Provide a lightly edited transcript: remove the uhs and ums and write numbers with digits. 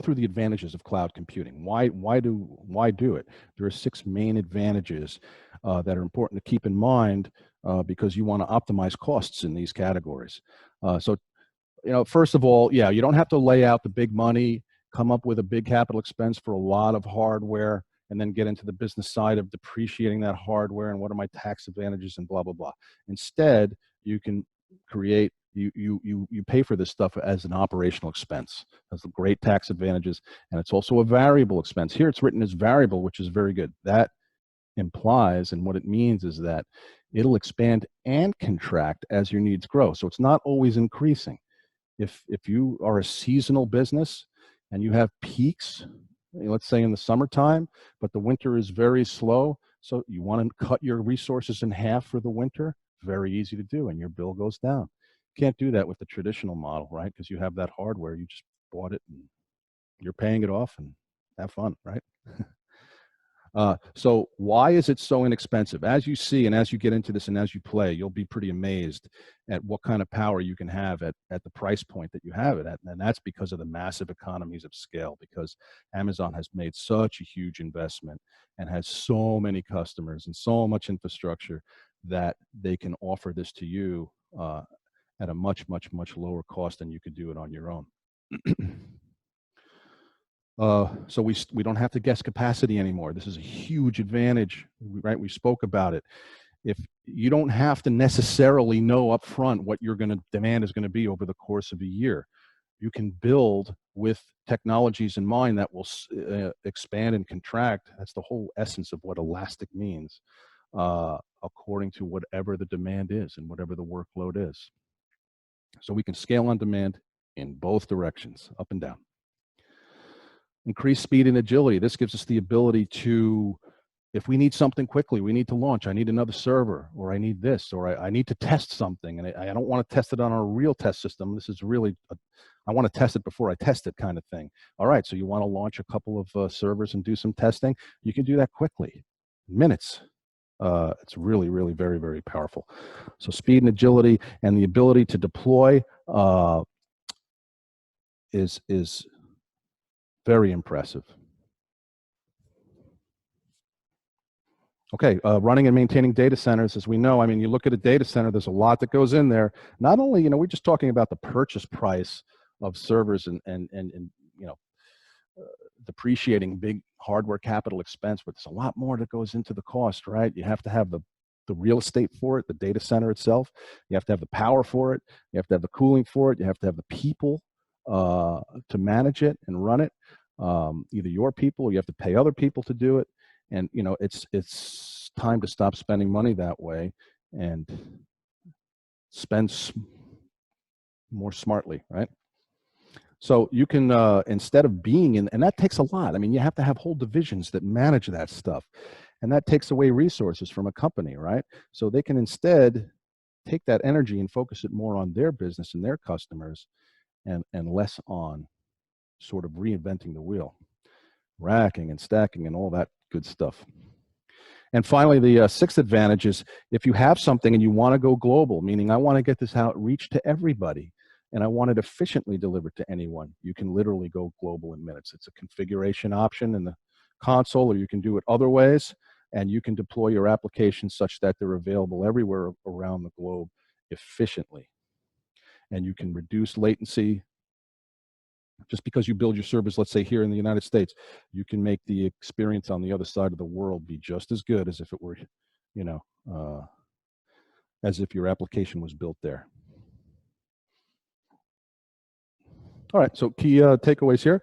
through the advantages of cloud computing. Why do it? There are 6 main advantages that are important to keep in mind because you want to optimize costs in these categories. So, first of all, yeah, you don't have to lay out the big money, come up with a big capital expense for a lot of hardware, and then get into the business side of depreciating that hardware and what are my tax advantages and blah, blah, blah. Instead, you can create, you pay for this stuff as an operational expense. Has great tax advantages, and it's also a variable expense. Here it's written as variable, which is very good. That implies, and what it means is that it'll expand and contract as your needs grow. So it's not always increasing. If you are a seasonal business and you have peaks, let's say in the summertime, but the winter is very slow, so you want to cut your resources in half for the winter, very easy to do, and your bill goes down. Can't do that with the traditional model, right? Because you have that hardware, you just bought it and you're paying it off, and have fun, right? So why is it so inexpensive? As you see, and as you get into this and as you play, you'll be pretty amazed at what kind of power you can have at the price point that you have it at. And that's because of the massive economies of scale, because Amazon has made such a huge investment and has so many customers and so much infrastructure that they can offer this to you at a much, much, much lower cost than you could do it on your own. So we don't have to guess capacity anymore. This is a huge advantage, right? We spoke about it. If you don't have to necessarily know up front what your demand is going to be over the course of a year, you can build with technologies in mind that will expand and contract. That's the whole essence of what elastic means, according to whatever the demand is and whatever the workload is. So we can scale on demand in both directions, up and down. Increase speed and agility. This gives us the ability to, if we need something quickly, we need to launch, I need another server, or I need this, or I need to test something, and I don't want to test it on a real test system. This is really, I want to test it before I test it kind of thing. All right, so you want to launch a couple of servers and do some testing. You can do that quickly, minutes. It's really, really very, very powerful. So speed and agility and the ability to deploy is very impressive. Okay, running and maintaining data centers, as we know, I mean, you look at a data center, there's a lot that goes in there. Not only, we're just talking about the purchase price of servers and depreciating big hardware capital expense, but there's a lot more that goes into the cost, right? You have to have the real estate for it, the data center itself. You have to have the power for it. You have to have the cooling for it. You have to have the people to manage it and run it. Either your people, or you have to pay other people to do it. And it's time to stop spending money that way and spend more smartly, right? So you can instead of being in, and that takes a lot. I mean, you have to have whole divisions that manage that stuff, and that takes away resources from a company, right? So they can instead take that energy and focus it more on their business and their customers, and less on sort of reinventing the wheel, racking and stacking and all that good stuff. And finally, the sixth advantage is if you have something and you want to go global, meaning I want to get this outreach to everybody and I want it efficiently delivered to anyone, you can literally go global in minutes. It's a configuration option in the console, or you can do it other ways, and you can deploy your applications such that they're available everywhere around the globe efficiently. And you can reduce latency. Just because you build your servers, let's say here in the United States, you can make the experience on the other side of the world be just as good as if it were, as if your application was built there. All right, so key takeaways here.